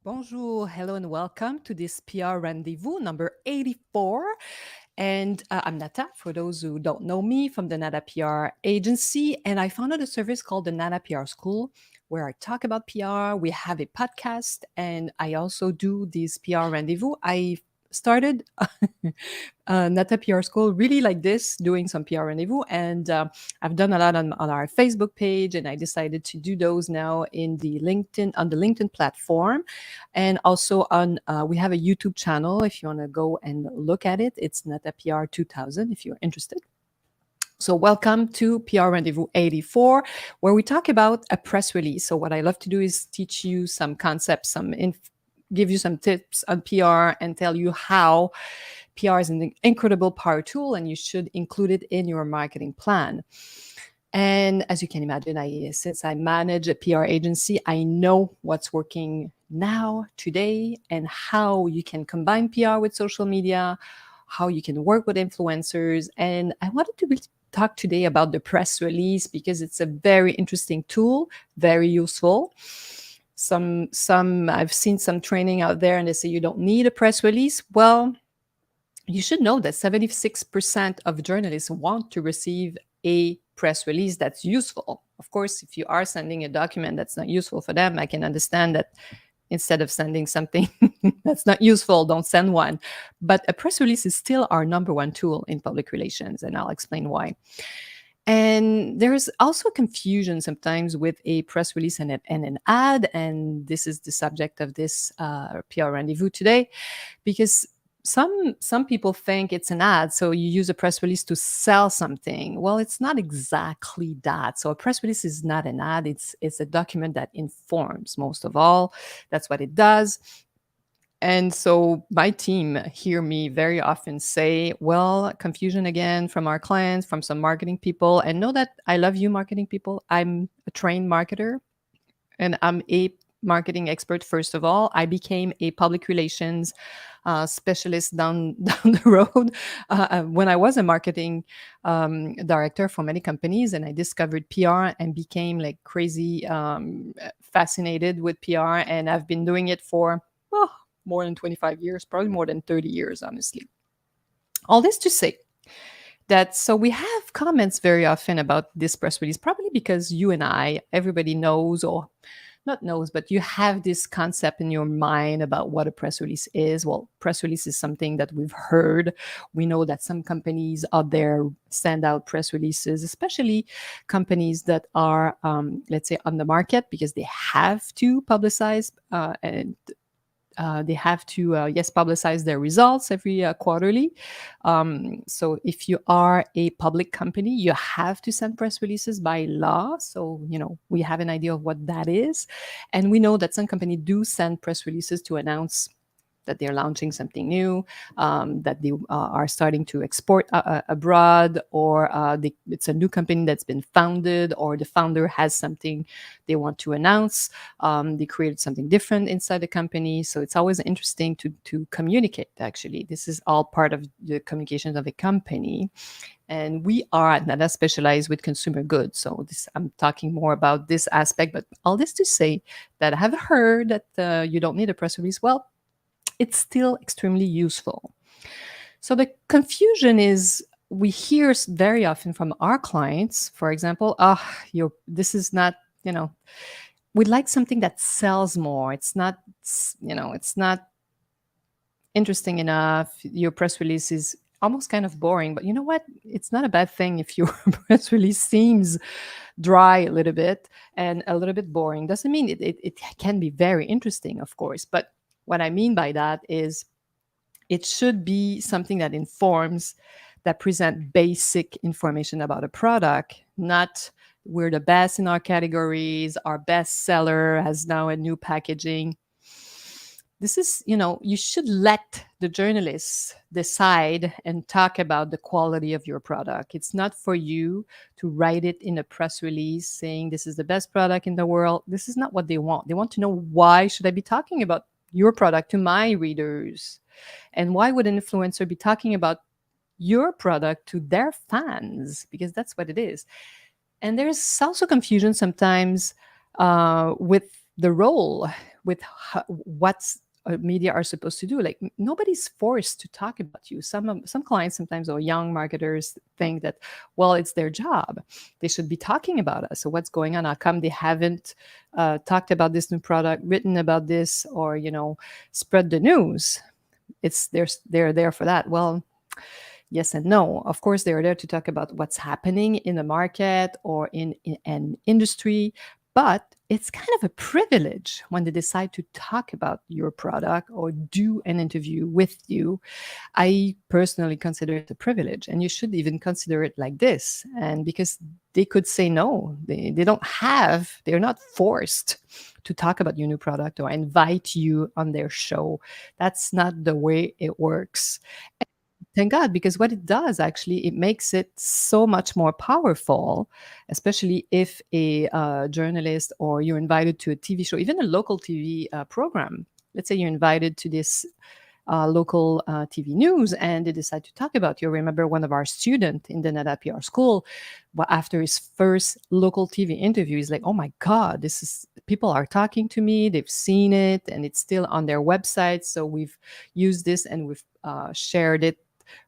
Bonjour, hello, and welcome to this PR rendezvous number 84. And I'm Nata, for those who don't know me, from the NATA PR agency. And I founded a service called the NATA PR School, where I talk about PR. We have a podcast, and I also do these PR rendezvous. I started NATA PR School really like this, doing some PR rendezvous. And I've done a lot on our Facebook page, and I decided to do those now in the LinkedIn platform. And also we have a YouTube channel if you want to go and look at it. It's NATA PR 2000 if you're interested. So welcome to PR Rendezvous 84, where we talk about a press release. So what I love to do is teach you some concepts, give you some tips on PR, and tell you how PR is an incredible power tool and you should include it in your marketing plan. And as you can imagine, since I manage a PR agency, I know what's working now, today, and how you can combine PR with social media, how you can work with influencers. And I wanted to talk today about the press release because it's a very interesting tool, very useful. I've seen some training out there and they say you don't need a press release. Well, you should know that 76% of journalists want to receive a press release that's useful. Of course, if you are sending a document that's not useful for them, I can understand that instead of sending something that's not useful, don't send one. But a press release is still our number one tool in public relations, and I'll explain why. And there's also confusion sometimes with a press release and an ad, and this is the subject of this PR rendezvous today, because some people think it's an ad, so you use a press release to sell something. Well, it's not exactly that. So a press release is not an ad. It's a document that informs, most of all. That's what it does. And so my team hear me very often say, well, confusion again from our clients, from some marketing people. And know that I love you, marketing people. I'm a trained marketer and I'm a marketing expert. First of all, I became a public relations specialist down the road when I was a marketing director for many companies, and I discovered PR and became like crazy fascinated with PR, and I've been doing it for more than 25 years, probably more than 30 years, honestly. All this to say that, so we have comments very often about this press release, probably because you and I, everybody knows, or not knows, but you have this concept in your mind about what a press release is. Well, press release is something that we've heard. We know that some companies out there send out press releases, especially companies that are, let's say, on the market, because they have to publicize and they have to, publicize their results every quarterly. So if you are a public company, you have to send press releases by law. So, we have an idea of what that is. And we know that some companies do send press releases to announce that they're launching something new, that they are starting to export abroad, or it's a new company that's been founded, or the founder has something they want to announce. They created something different inside the company. So it's always interesting to communicate, actually. This is all part of the communications of a company. And we are at NATA specialized with consumer goods. So I'm talking more about this aspect, but all this to say that I have heard that you don't need a press release. Well, it's still extremely useful. So the confusion is, we hear very often from our clients, for example, this is not, we'd like something that sells more. It's not, it's not interesting enough. Your press release is almost kind of boring, but you know what? It's not a bad thing if your press release seems dry a little bit and a little bit boring. Doesn't mean it can be very interesting, of course, but what I mean by that is it should be something that informs, that present basic information about a product, not we're the best in our categories, our best seller has now a new packaging. This is, you should let the journalists decide and talk about the quality of your product. It's not for you to write it in a press release saying this is the best product in the world. This is not what they want. They want to know, why should I be talking about your product to my readers? And why would an influencer be talking about your product to their fans? Because that's what it is. And there's also confusion sometimes with the role with what's media are supposed to do. Like nobody's forced to talk about you. Some clients sometimes, or young marketers, think that, well, it's their job, they should be talking about us. So what's going on? How come they haven't talked about this new product, written about this, or spread the news? They're there for that. Well, yes and no. Of course, they're there to talk about what's happening in the market or in an industry, but it's kind of a privilege when they decide to talk about your product or do an interview with you. I personally consider it a privilege, and you should even consider it like this. And because they could say no, they're not forced to talk about your new product or invite you on their show. That's not the way it works. Thank God, because what it does actually, it makes it so much more powerful, especially if a journalist, or you're invited to a TV show, even a local TV program. Let's say you're invited to this local TV news, and they decide to talk about you. Remember one of our students in the NATA PR school, after his first local TV interview, he's like, oh my God, people are talking to me, they've seen it, and it's still on their website. So we've used this and we've shared it.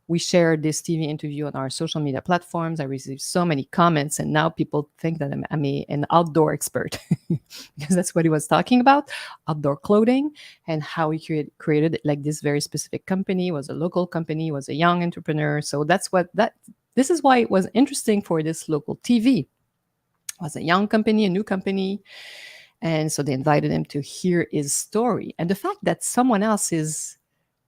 We shared this TV interview on our social media platforms. I received so many comments, and now people think that I'm an outdoor expert because that's what he was talking about, outdoor clothing, and how he created like this very specific company. Was a local company, was a young entrepreneur. So this is why it was interesting for this local TV. It was a young company, a new company. And so they invited him to hear his story. And the fact that someone else is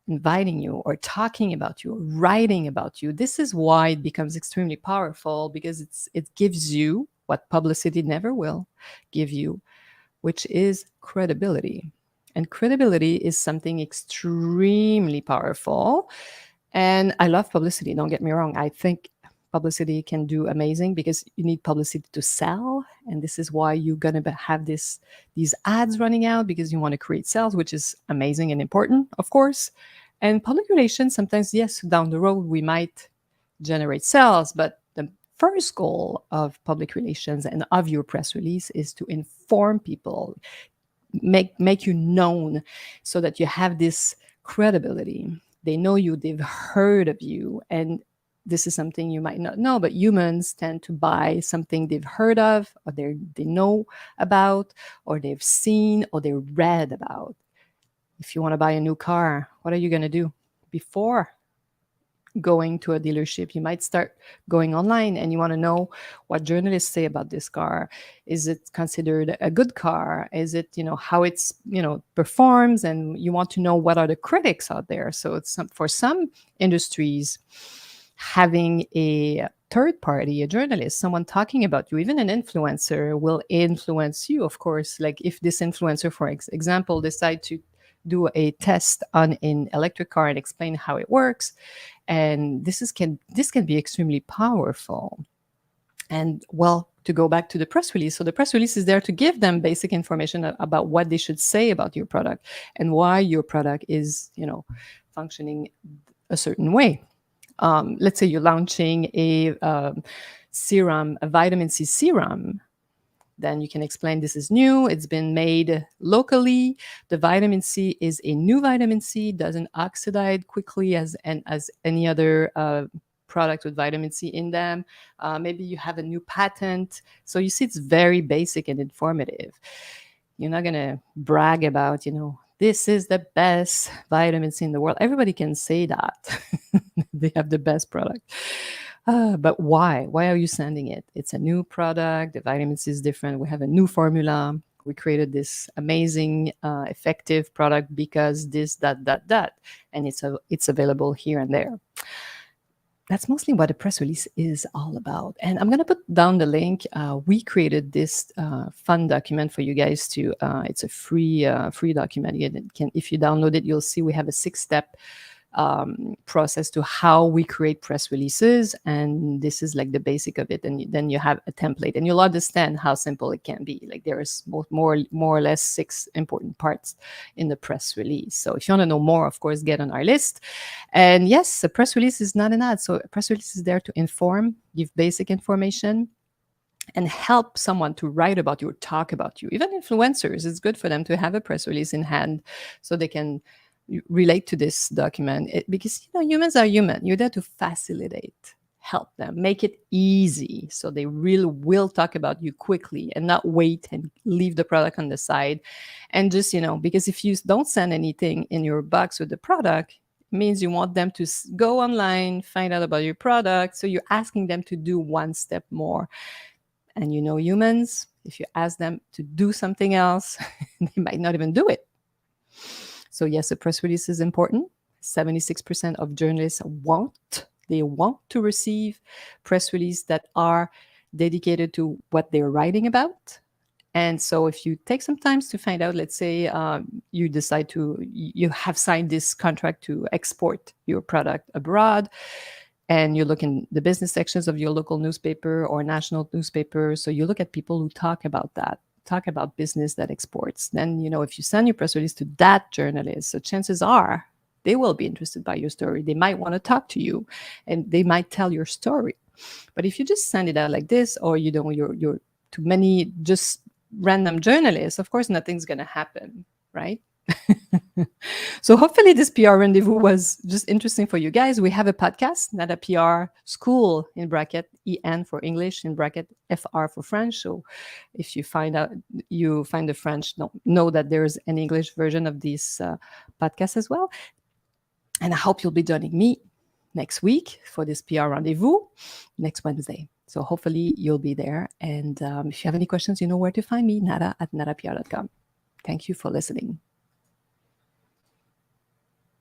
inviting you or talking about you or writing about you, this is why it becomes extremely powerful, because it gives you what publicity never will give you, which is credibility. And credibility is something extremely powerful. And I love publicity, don't get me wrong. I think publicity can do amazing, because you need publicity to sell. And this is why you're going to have these ads running out, because you want to create sales, which is amazing and important, of course. And public relations, sometimes, yes, down the road, we might generate sales. But the first goal of public relations and of your press release is to inform people, make you known, so that you have this credibility. They know you, they've heard of you. And this is something you might not know, but humans tend to buy something they've heard of, or they know about, or they've seen, or they read about. If you want to buy a new car, what are you going to do? Before going to a dealership, you might start going online, and you want to know what journalists say about this car. Is it considered a good car? Is it, how it's, performs? And you want to know what are the critics out there. So it's for some industries, having a third party, a journalist, someone talking about you, even an influencer, will influence you, of course. Like if this influencer, for example, decide to do a test on an electric car and explain how it works, and this can be extremely powerful. And well, to go back to the press release, so the press release is there to give them basic information about what they should say about your product and why your product is, functioning a certain way. Let's say you're launching a serum, a vitamin C serum. Then you can explain this is new. It's been made locally. The vitamin C is a new vitamin C, doesn't oxidize quickly as any other product with vitamin C in them. Maybe you have a new patent. So you see, it's very basic and informative. You're not going to brag about, this is the best vitamin C in the world. Everybody can say that. They have the best product. But why? Why are you sending it? It's a new product. The vitamin C is different. We have a new formula. We created this amazing, effective product because this, that, and it's available here and there. That's mostly what a press release is all about. And I'm going to put down the link. We created this fun document for you guys to. It's a free document. If you download it, you'll see we have a 6-step process to how we create press releases, and this is like the basic of it. And then you have a template, and you'll understand how simple it can be. Like there is more or less 6 important parts in the press release. So if you want to know more, of course, get on our list. And yes, a press release is not an ad. So a press release is there to inform, give basic information, and help someone to write about you or talk about you. Even influencers, it's good for them to have a press release in hand so they can relate to this document. Because humans are human. You're there to facilitate, help them, make it easy so they really will talk about you quickly and not wait and leave the product on the side. And just, because if you don't send anything in your box with the product, it means you want them to go online, find out about your product. So you're asking them to do one step more. And humans, if you ask them to do something else, they might not even do it. So yes, a press release is important. 76% of journalists want to receive press releases that are dedicated to what they're writing about. And so if you take some time to find out, let's say you have signed this contract to export your product abroad, and you look in the business sections of your local newspaper or national newspaper. So you look at people who talk about that, talk about business that exports. Then, if you send your press release to that journalist, so chances are they will be interested by your story. They might want to talk to you and they might tell your story. But if you just send it out like this, or you're to many just random journalists, of course, nothing's going to happen, right? So hopefully this PR rendezvous was just interesting for you guys. We have a podcast, NATA PR School in bracket, EN for English in bracket, FR for French. So if you find the French, know that there's an English version of this podcast as well. And I hope you'll be joining me next week for this PR rendezvous next Wednesday. So hopefully you'll be there. And if you have any questions, you know where to find me, nata@natapr.com. Thank you for listening.